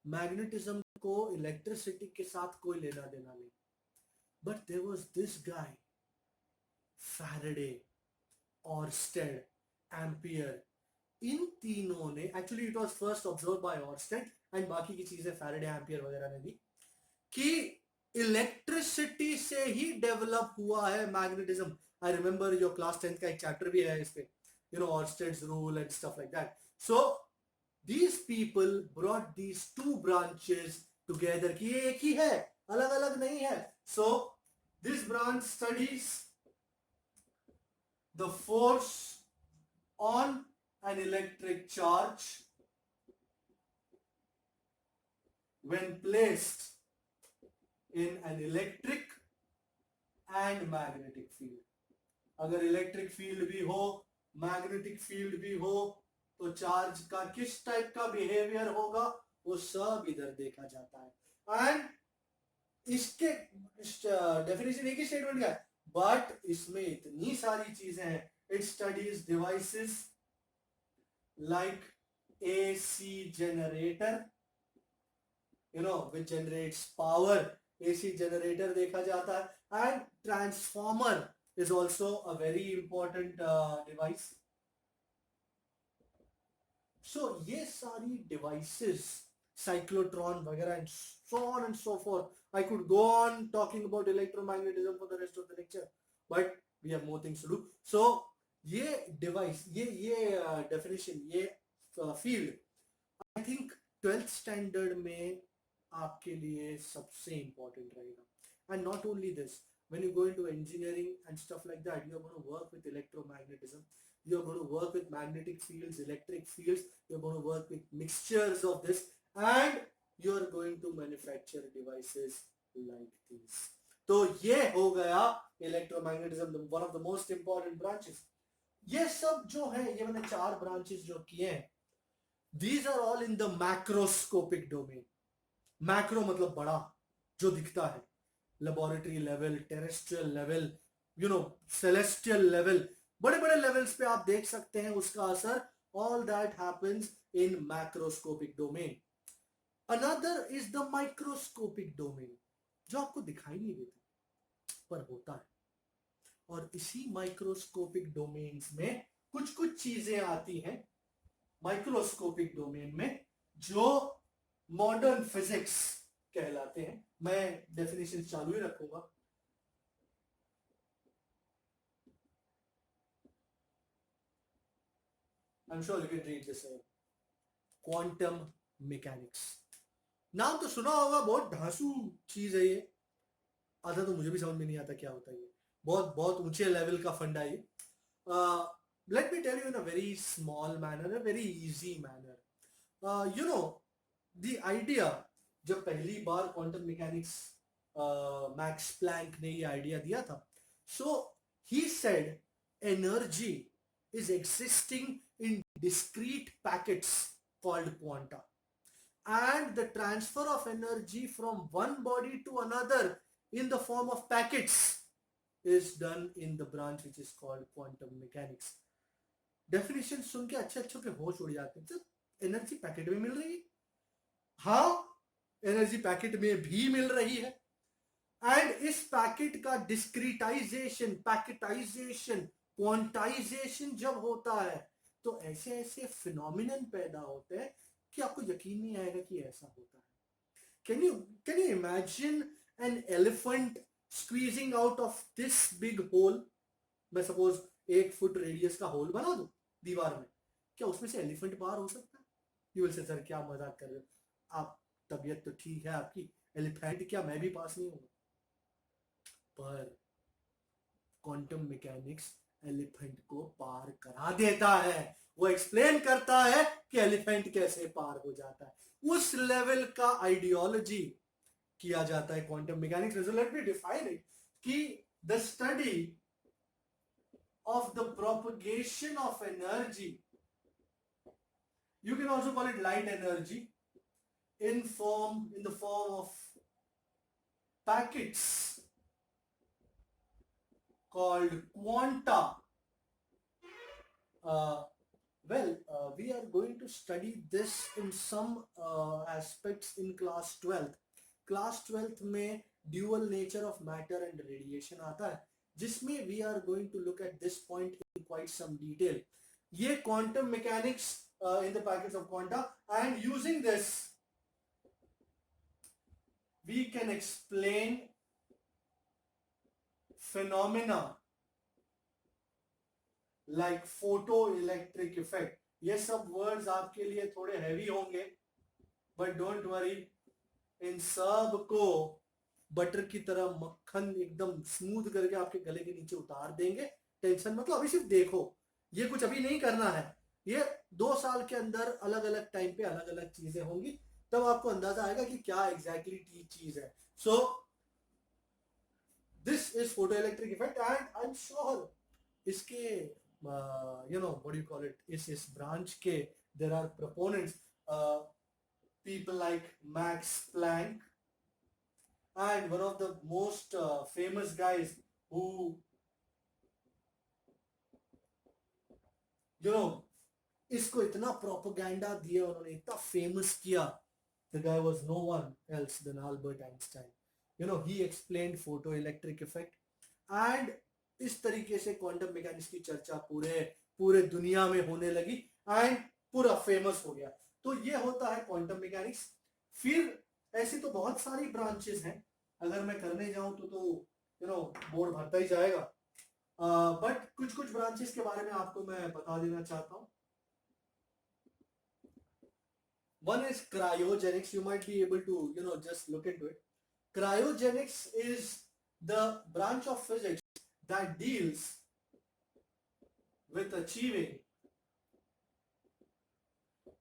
Magnetism को electricity के साथ कोई लेना देना नहीं. but there was this guy, Faraday, Oersted, Ampere. इन तीनों ने, actually it was first observe by Oersted and बाकी की चीजें फैराडे, एम्पियर वगैरह ने दी, कि इलेक्ट्रिसिटी से ही डेवलप हुआ है magnetism. I remember your class 10th का एक चैप्टर भी है इस पे, Oersted's rule and stuff like that. So these people brought these two branches together कि ये एक ही है, अलग अलग नहीं है. So this branch studies the force on an electric charge when placed in an electric and magnetic field. अगर इलेक्ट्रिक फील्ड भी हो, मैग्नेटिक फील्ड भी हो, तो चार्ज का किस टाइप का बिहेवियर होगा वो सब इधर देखा जाता है. एंड इसके डेफिनेशन एक ही स्टेटमेंट का है, बट इसमें इतनी सारी चीजें हैं. It studies devices like AC generator, which generates power. AC generator देखा जाता है. And transformer is also a very important device. So ये सारी devices cyclotron वगैरह and so on and so forth. I could go on talking about electromagnetism for the rest of the lecture, but we have more things to do. So ये device, ये definition, ये field, I think 12th standard में आपके लिए सबसे important रहेगा. And not only this, when you go into engineering and stuff like that, you're going to work with electromagnetism. You're going to work with magnetic fields, electric fields. You're going to work with mixtures of this, and you're going to manufacture devices like these. तो ये हो गया electromagnetism, one of the most important branches. ये सब जो है, ये मैंने 4 branches जो किए हैं, these are all in the macroscopic domain. Macro मतलब बड़ा, जो दिखता है. Laboratory level, terrestrial level, celestial level, बड़े बड़े लेवल्स पे आप देख सकते हैं उसका असर. All that happens in macroscopic domain. Another is the microscopic domain, जो आपको दिखाई नहीं देता पर होता है. और इसी माइक्रोस्कोपिक डोमेन्स में कुछ कुछ चीजें आती हैं माइक्रोस्कोपिक डोमेन में, जो मॉडर्न फिजिक्स कहलाते हैं. मैं डेफिनेशन चालू ही रखूंगा. I'm sure you can read this. Quantum mechanics, नाम तो सुना होगा, बहुत ढांसू चीज है ये. आधा तो मुझे भी समझ में नहीं आता क्या होता है ये. बहुत बहुत ऊंचे लेवल का फंडा है. Let me tell you in a very small manner, a very easy manner. The idea, जब पहली बार क्वांटम मैकेनिक्स मैक्स प्लैंक ने ये आइडिया दिया था, so he said energy is existing in discrete packets called quanta, and the transfer of energy from one body to another in the form of packets is done in the branch which is called quantum mechanics. Definition सुन के अच्छे अच्छे के होश उड़ जाते हैं. Energy packet में मिल रही है, हाँ एनर्जी पैकेट में भी मिल रही है, एंड इस पैकेट का डिस्क्रीटाइजेशन, पैकेटाइजेशन, क्वांटाइजेशन जब होता है तो ऐसे ऐसे फिनोमिनन पैदा होते हैं कि आपको यकीन नहीं आएगा कि ऐसा होता है. Can you imagine an elephant squeezing out of this big hole? मैं सपोज 1 फुट रेडियस का होल बना दूं दीवार में, क्या उसमें से एलिफेंट बाहर हो सकता है? यू विल से सर क्या मजाक कर रहे हो आप, तबीयत तो ठीक है आपकी, एलिफेंट क्या मैं भी पास नहीं हूँ. पर क्वांटम मैकेनिक्स एलिफेंट को पार करा देता है. वो एक्सप्लेन करता है कि एलिफेंट कैसे पार हो जाता है. उस लेवल का आइडियोलॉजी किया जाता है quantum mechanics. Let me define it कि the study of the propagation of energy, you can also call it light energy, in the form of packets called quanta. We are going to study this in some aspects in class 12th. Class 12th में dual nature of matter and radiation आता है, जिसमें we are going to look at this point in quite some detail. ये quantum mechanics in the packets of quanta, and using this we can explain phenomena like photoelectric effect. ये सब words आपके लिए थोड़े heavy होंगे, but don't worry, इन सब को butter की तरह मक्खन एकदम स्मूथ करके आपके गले के नीचे उतार देंगे. टेंशन मतलब अभी सिर्फ देखो, ये कुछ अभी नहीं करना है. ये 2 साल के अंदर अलग अलग टाइम पे अलग अलग चीजें होंगी, तब आपको अंदाजा आएगा कि क्या एग्जैक्टली चीज है. So this is photoelectric effect, and I am sure इसके what do you call it, इस ब्रांच के there are proponents, people like Max Planck, and one of the most famous guys who इसको इतना propaganda दिया उन्होंने, इतना famous किया. The guy was no one else than Albert Einstein. He explained photoelectric effect, and इस तरीके से quantum mechanics की चर्चा पूरे दुनिया में होने लगी, एंड पूरा फेमस हो गया. तो ये होता है क्वांटम मैकेनिक्स. फिर ऐसी तो बहुत सारी ब्रांचेस हैं, अगर मैं करने जाऊं तो बोर्ड भरता ही जाएगा, बट कुछ कुछ ब्रांचेस के बारे में आपको मैं बता देना चाहता हूं. One is cryogenics. You might be able to, just look into it. Cryogenics is the branch of physics that deals with achieving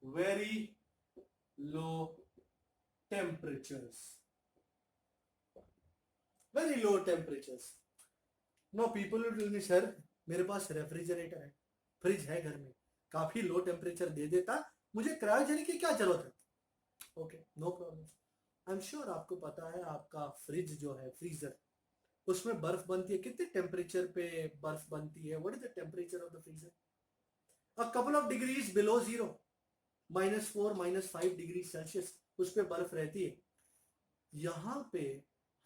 very low temperatures. Very low temperatures. Now people will tell me, sir, मेरे पास refrigerator है, fridge है घर में, काफी low temperature दे देता, मुझे cryogenic की क्या जरूरत है? Okay, no problem. I am sure आपको पता है, आपका फ्रिज जो है, फ्रीजर, उसमें बर्फ बनती है. कितने टेम्परेचर पे बर्फ बनती है? What is the temperature of the freezer? A couple of degrees below zero, -4 -5 degree Celsius उस पर बर्फ रहती है. यहां पे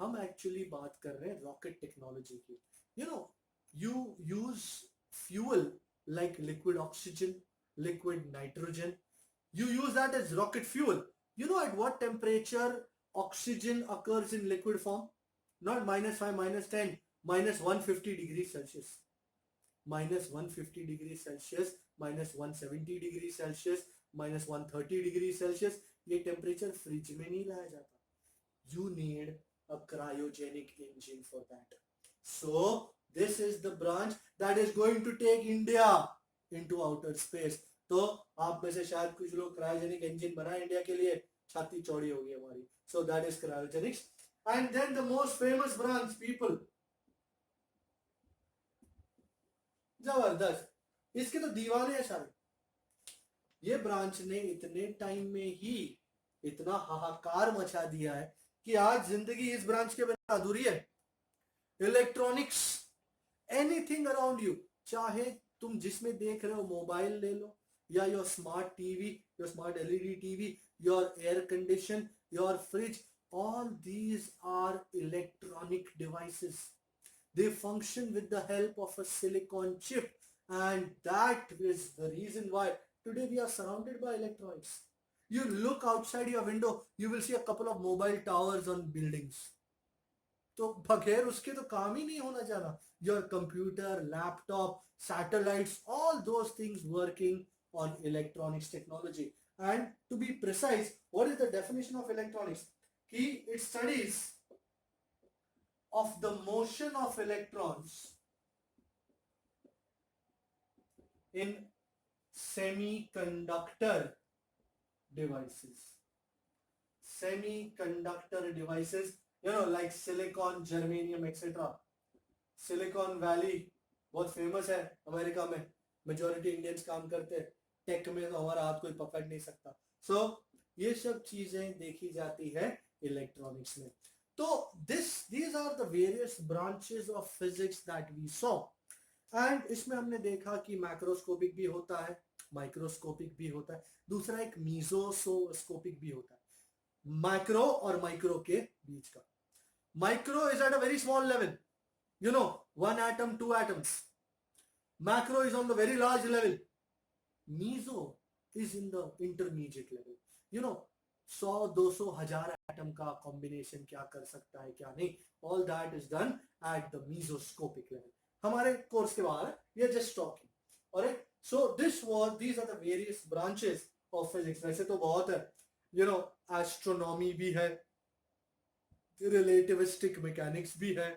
हम एक्चुअली बात कर रहे हैं रॉकेट टेक्नोलॉजी की. you use fuel like liquid oxygen, liquid nitrogen. You use that as rocket fuel. You know at what temperature oxygen occurs in liquid form? Not -5, -10, -150 degrees Celsius. -150 degrees Celsius, -170 degrees Celsius, -130 degrees Celsius. ये temperature fridge में नहीं लाया जाता. You need a cryogenic engine for that. So this is the branch that is going to take India into outer space. तो आप में से शायद कुछ लोग क्रायोजेनिक इंजन बनाए इंडिया के लिए, छाती चौड़ी होगी हमारी. So that is cryogenics. And then the most famous branch, people, जबरदस्त, इसके तो दीवाने हैं सारे. ये ब्रांच ने इतने टाइम में ही इतना हाहाकार मचा दिया है कि आज जिंदगी इस ब्रांच के बिना अधूरी है. इलेक्ट्रॉनिक्स, एनीथिंग अराउंड यू, चाहे तुम जिसमें देख रहे हो मोबाइल ले लो, या your smart TV, your smart LED TV, your air condition, your fridge, all these are electronic devices. They function with the help of a silicon chip, and that is the reason why today we are surrounded by electronics. You look outside your window, you will see a couple of mobile towers on buildings. तो बगैर उसके तो काम ही नहीं होना जाना. Your computer, laptop, satellites, all those things working on electronics technology. And to be precise, what is the definition of electronics? It studies of the motion of electrons in semiconductor devices. Semiconductor devices, like silicon, germanium, etc. Silicon valley बहुत famous है America में, majority Indians काम करते हैं. Take में तो हमारा हाथ कोई पकड़ नहीं सकता. सो ये सब चीजें देखी जाती है इलेक्ट्रॉनिक्स में. तो these are the various branches of physics that we saw. And इसमें हमने देखा कि मैक्रोस्कोपिक भी होता है, माइक्रोस्कोपिक भी होता है, दूसरा एक मीजोस्कोपिक भी होता है. मैक्रो और माइक्रो के बीच का. Micro is at a very small level, 1 atom, 2 atoms. Macro is on the very large level. Meso is in the intermediate level. 100, 200, 1000 atom का combination क्या कर सकता है, क्या नहीं, all that is done at the mesoscopic level. हमारे course के बाहर, we are just talking. Alright, so these are the various branches of physics. वैसे तो बहुत है, astronomy भी है, relativistic mechanics भी है,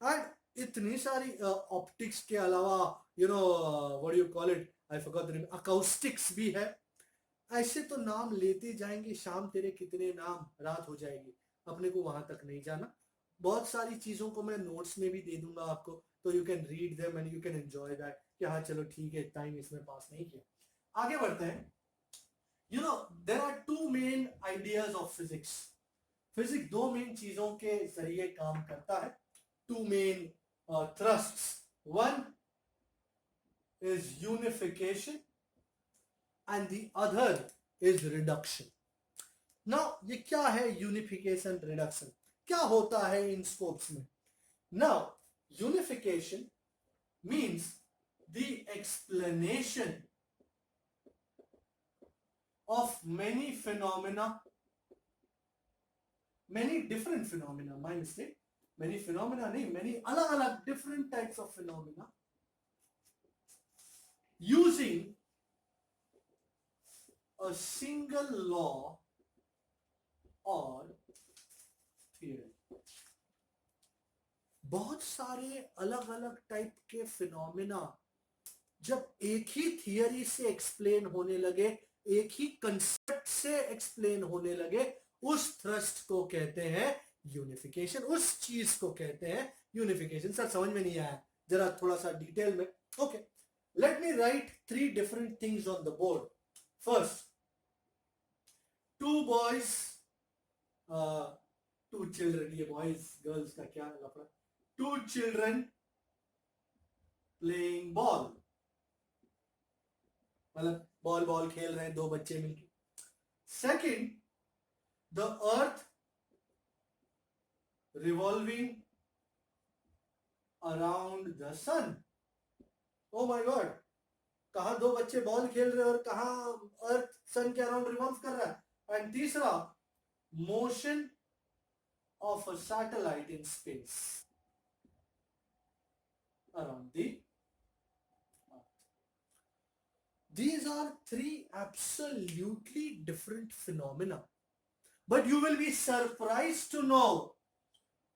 एंड इतनी सारी ऑप्टिक्स के अलावा what you call it, I forgot the name, acoustics भी है. ऐसे तो नाम लेते जाएंगे, शाम तेरे कितने नाम, रात हो जाएगी. अपने को वहां तक नहीं जाना. बहुत सारी चीजों को मैं नोट्स में भी दे दूंगा आपको, तो you can read them and you can enjoy that कि हाँ चलो ठीक है, टाइम इसमें पास नहीं किया. आगे बढ़ते हैं. There are 2 main ideas of physics. Physics 2 main चीजों के जरिए काम करता है. 2 main thrusts. One is unification and the other is reduction. Now ये क्या है unification, reduction? क्या होता है इन scopes में? Now unification means the explanation of many phenomena many different phenomena, my mistake, many phenomena nahi, many alag alag different types of phenomena using a single law or theory. बहुत सारे अलग अलग type के phenomena जब एक ही theory से explain होने लगे, एक ही कंसेप्ट से एक्सप्लेन होने लगे, उस थ्रस्ट को कहते हैं यूनिफिकेशन, उस चीज को कहते हैं यूनिफिकेशन. सर समझ में नहीं आया, जरा थोड़ा सा डिटेल में. Okay, let me write 3 different things on the board. First, 2 boys, 2 children, ये बॉयज गर्ल्स का क्या लफड़ा, 2 चिल्ड्रन प्लेइंग बॉल, मतलब बॉल बॉल खेल रहे हैं 2 बच्चे मिलकर. Second, the earth revolving around the sun. Oh my god, कहा 2 बच्चे बॉल खेल रहे हैं और कहा अर्थ सन के अराउंड रिवॉल्व कर रहा है. एंड तीसरा, motion of a satellite in space around the earth. These are 3 absolutely different phenomena, but you will be surprised to know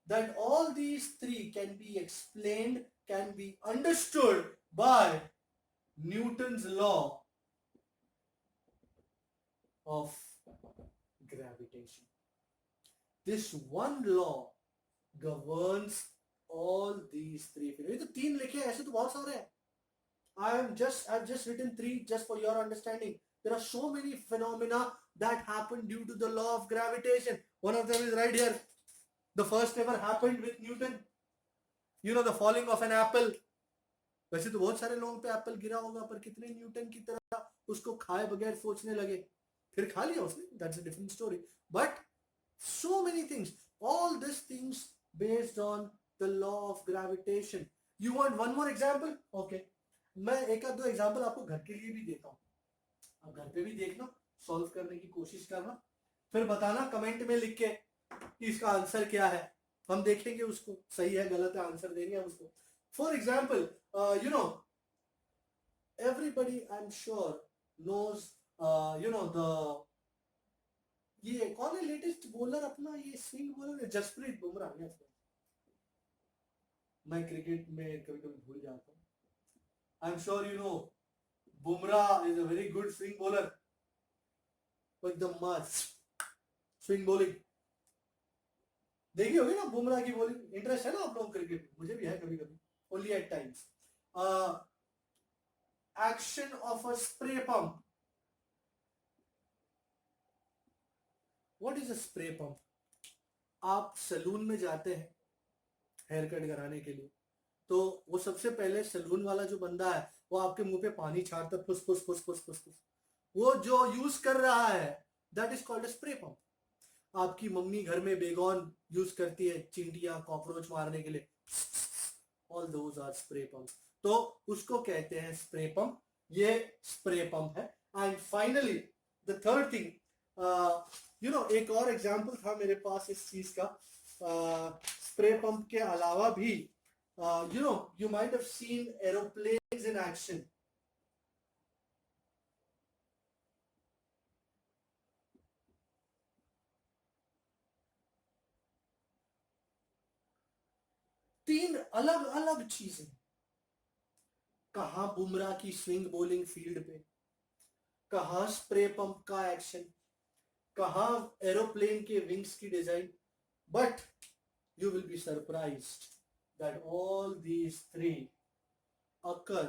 that all these 3 can be explained, can be understood by Newton's law of gravitation. This one law governs all these 3 phenomena. तो 3 लिखे, ऐसे तो बहुत सारे हैं. I've just written 3 just for your understanding. There are so many phenomena that happen due to the law of gravitation. One of them is right here. The first ever happened with Newton. You know, the falling of an apple. वैसे तो बहुत सारे लोगों पे Apple गिरा होगा, पर कितने न्यूटन की तरह उसको खाए बगैर सोचने लगे, फिर खा लिया उसने. That's a different story. But so many things, all these things based on the law of gravitation. You want one more example? Okay, मैं एक आध 2 एग्जाम्पल आपको घर के लिए भी देता हूँ. आप घर पे भी देखना, सॉल्व करने की कोशिश करना, फिर बताना कमेंट में लिख के कि इसका आंसर क्या है. हम देखेंगे उसको, सही है गलत है, आंसर देंगे हम उसको. For example, you know, everybody I'm sure knows, you know, ये कौन है लेटेस्ट बॉलर अपना, ये स्विंग बॉलर है, जसप्रीत बुमराह. मैं क्रिकेट में कभी कभी भूल जाता हूँ. I'm sure you know Bumrah is a very good swing bowler. With the must swing bowling. देखी होगी ना बुमराह की बॉलिंग. इंटरेस्ट है ना आप लोगों को क्रिकेट? मुझे भी है कभी कभी, only at times. Action of a spray pump. What is a spray pump? आप सलून में जाते हैं हेयर कट कराने के लिए, तो वो सबसे पहले सलून वाला जो बंदा है वो आपके मुंह पे पानी छाड़ता, फुस फुस फुस फुस फुस फुस. वो जो यूज कर रहा है that is called a spray pump. आपकी मम्मी घर में बेगॉन यूज करती है चींटियां कॉकरोच मारने के लिए, all those are spray pump. तो उसको कहते हैं स्प्रे पंप. ये स्प्रे पंप है. And finally the third thing, you know, एक और एग्जांपल था मेरे पास इस चीज का. स्प्रे पंप के अलावा भी, you know, you might have seen aeroplanes in action. तीन अलग अलग चीजें, कहां बुमराह की स्विंग बॉलिंग फील्ड पे, कहां स्प्रे पंप का एक्शन, कहां एरोप्लेन के विंग्स की design. But you will be surprised that all these 3 occur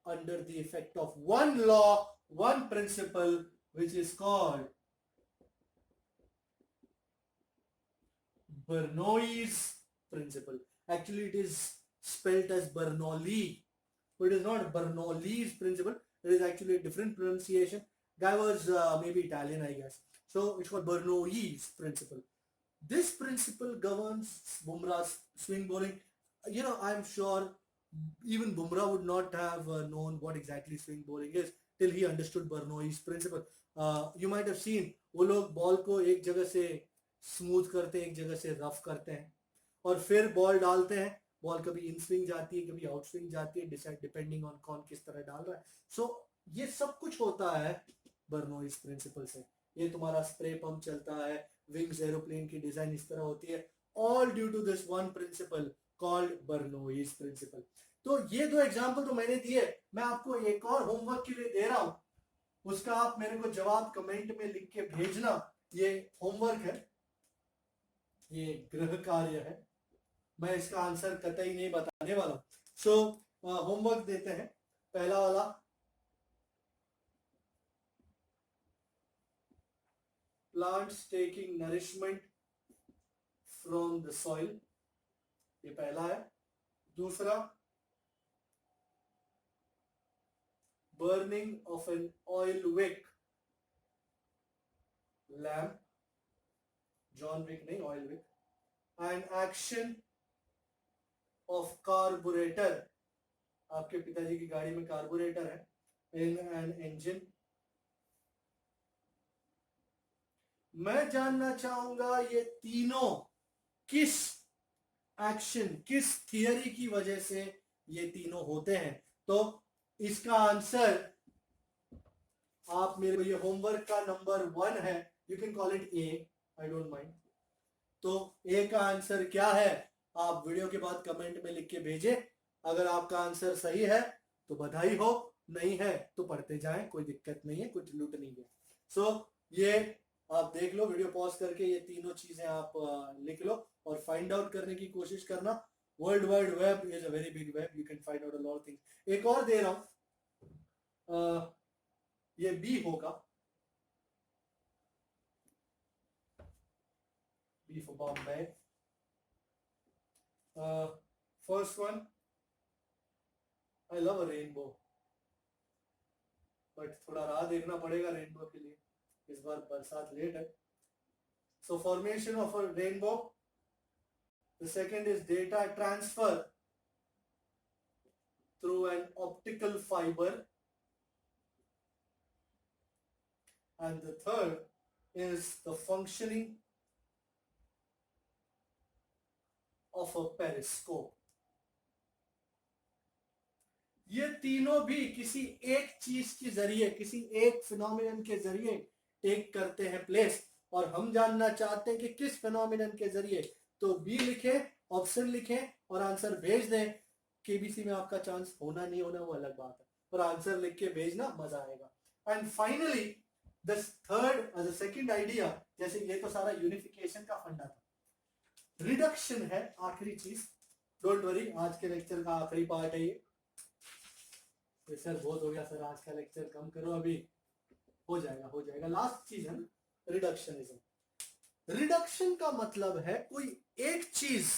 under the effect of one law, one principle, which is called Bernoulli's principle. Actually, it is spelled as Bernoulli, but it is not Bernoulli's principle. It is actually a different pronunciation. Guy was maybe Italian, I guess. So it's called Bernoulli's principle. This principle governs Bumrah's swing bowling. You know, I'm sure even Bumrah would not have known what exactly swing bowling is till he understood Bernoulli's principle. You might have seen वो लोग ball को एक जगह से smooth करते हैं, एक जगह से रफ करते हैं, और फिर बॉल डालते हैं। बॉल कभी इन स्विंग जाती है, कभी आउट स्विंग जाती है, डिसाइड डिपेंडिंग ऑन कौन किस तरह डाल रहा है। सो ये सब कुछ होता है बर्नौलीज प्रिंसिपल से। ये तुम्हारा स्प्रे पंप चलता है, विंग्स एरोप्लेन की डिजाइन इस तरह होती है, all due to this one principle called Bernoulli's principle. तो ये दो एग्जांपल तो मैंने दिए, मैं आपको एक और होमवर्क के लिए दे रहा हूं, उसका आप मेरे को जवाब कमेंट में लिख के भेजना। ये होमवर्क है, ये गृह कार्य है, मैं इसका आंसर कतई नहीं बताने वाला। सो होमवर्क देते हैं। पहला वाला, plants taking nourishment from the soil, ये पहला है। दूसरा, burning of an oil wick lamp, John wick नहीं, oil wick, and action of carburettor, आपके पिताजी की गाड़ी में कार्बोरेटर है, इन एन इंजन। मैं जानना चाहूंगा ये तीनों किस एक्शन, किस थियरी की वजह से ये तीनों होते हैं। तो इसका आंसर आप मेरे को, ये होमवर्क का नंबर 1 है, you can call it A, I don't mind. तो ए का आंसर क्या है, आप वीडियो के बाद कमेंट में लिख के भेजे। अगर आपका आंसर सही है तो बधाई हो, नहीं है तो पढ़ते जाएं, कोई दिक्कत नहीं है, कुछ लूट नहीं है। सो ये आप देख लो, वीडियो पॉज करके ये तीनों चीजें आप लिख लो और फाइंड आउट करने की कोशिश करना। World wide web is a very big web, you can find out a lot of things. एक और दे रहा हूं, ये बी होगा, B for Bombay. First one, I love a rainbow, but थोड़ा राह देखना पड़ेगा रेनबो के लिए, इस बार बरसात लेट है। सो formation of a rainbow, the second is data transfer through an optical fiber, and the third is the functioning of a periscope. ये तीनों भी किसी एक चीज के जरिए, किसी एक फिनोमिनन के जरिए टेक करते हैं प्लेस, और हम जानना चाहते हैं कि किस फिनोमिनन के जरिए। तो बी लिखे, ऑप्शन लिखे और आंसर भेज दें। केबीसी में आपका चांस होना नहीं होना वो अलग बात है, पर आंसर लिख के भेजना, मजा आएगा। And finally the third, the second idea, जैसे ये तो सारा यूनिफिकेशन का फंडा था, रिडक्शन है आखिरी चीज। डोंट वरी, आज के लेक्चर का आखिरी पार्ट है ये। सर बहुत हो गया सर, आज का लेक्चर कम करो, अभी हो जाएगा, हो जाएगा। लास्ट चीज है ना, रिडक्शनिज्म। रिडक्शन का मतलब है कोई एक चीज,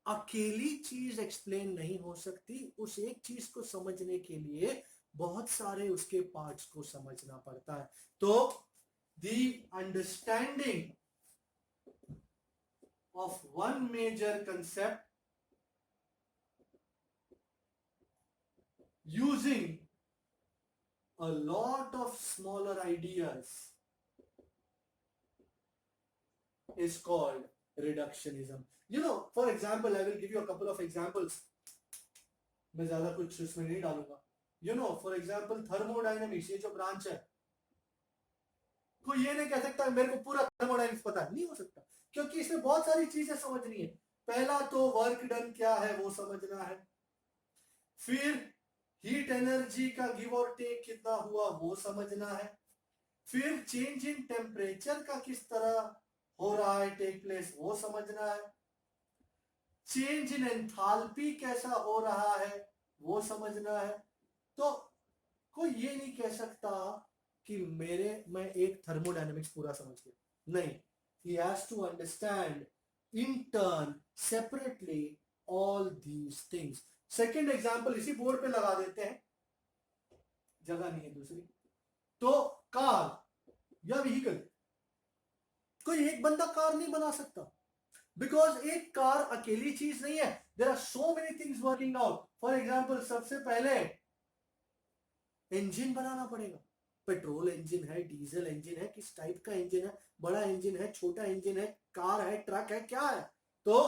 अकेली चीज एक्सप्लेन नहीं हो सकती, उस एक चीज को समझने के लिए बहुत सारे उसके पार्ट्स को समझना पड़ता है। तो the understanding of one major concept using a lot of smaller ideas is called reductionism. You know, for example, I will give you a couple of examples. मैं ज्यादा कुछ इसमें नहीं डालूंगा। You know, for example, thermodynamics, ये जो branch है, कोई ये नहीं कह सकता मेरे को पूरा थर्मोडायनेमिक्स पता है, नहीं हो सकता, क्योंकि इसमें बहुत सारी चीजें समझनी है। पहला तो वर्क डन क्या है वो समझना है, फिर हीट एनर्जी का गिव और टेक कितना हुआ वो समझना है, फिर चेंज इन टेम्परेचर का किस तरह हो रहा है, टेक प्लेस, वो समझना है, चेंज इन एंथैल्पी कैसा हो रहा है वो समझना है। तो कोई ये नहीं कह सकता कि मैं एक थर्मोडायनेमिक्स पूरा समझ गया, नहीं, he has to understand in turn separately all these things. Second example इसी बोर्ड पे लगा देते हैं, जगह नहीं है दूसरी। तो कार या व्हीकल, कोई एक बंदा कार नहीं बना सकता, बिकॉज एक कार अकेली चीज नहीं है, there are so many things working out. For example, सबसे पहले इंजन बनाना पड़ेगा, पेट्रोल इंजन है, डीजल इंजन है, किस टाइप का इंजन है, बड़ा इंजन है, छोटा इंजन है, कार है, ट्रक है, क्या है. तो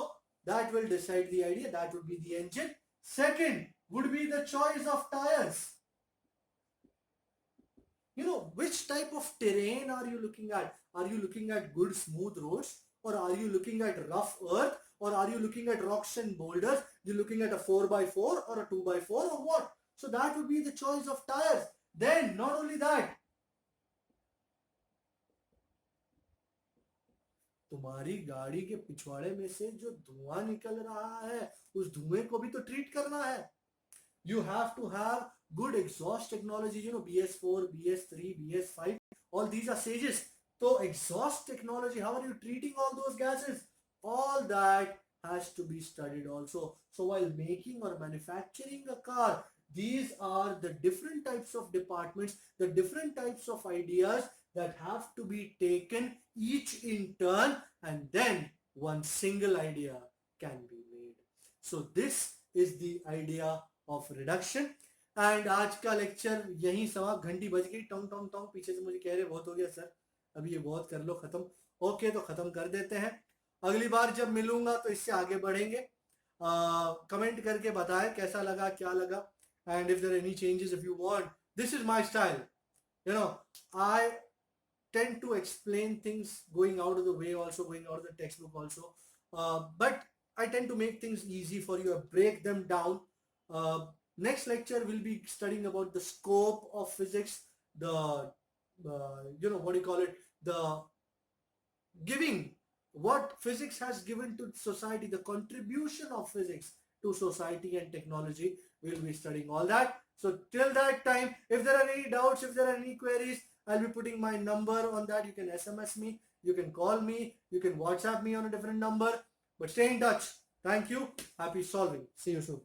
that will decide the idea, that would be the engine. Second would be the choice of tires. You know, which type of terrain are you looking at? Are you looking at good smooth roads, or are you looking at rough earth, or are you looking at rocks and boulders? You're looking at a 4x4 or a 2x4 or what? So that would be the choice of tires. Then not only that, तुम्हारी गाड़ी के पिछवाड़े में से जो धुआं निकल रहा है, उस धुएं को भी तो ट्रीट करना है. You have to have good exhaust technology, you know, BS4, BS3, BS5, all these are sages. So exhaust technology, how are you treating all those gases? All that has to be studied also. So while making or manufacturing a car, these are the different types of departments, the different types of ideas that have to be taken each in turn, and then one single idea can be made. So this is the idea of reduction. And आज का lecture यहीं समाप्त. घंटी बज गई, टोंग टोंग टोंग, पीछे से मुझे कह रहे बहुत हो गया सर, अभी ये बहुत कर लो खत्म. ओके, तो खत्म कर देते हैं. अगली बार जब मिलूंगा तो इससे आगे बढ़ेंगे. कमेंट करके बताएं कैसा लगा, क्या लगा, and if there any changes, if you want, this is my style. You know, I tend to explain things going out of the way, also going out of the textbook also, but I tend to make things easy for you, break them down. Next lecture we'll be studying about the scope of physics, the you know, what do you call it, the giving, what physics has given to society, the contribution of physics to society and technology. We'll be studying all that. So till that time, if there are any doubts, if there are any queries, I'll be putting my number on that. You can SMS me, you can call me, you can WhatsApp me on a different number, but stay in touch. Thank you. Happy solving. See you soon.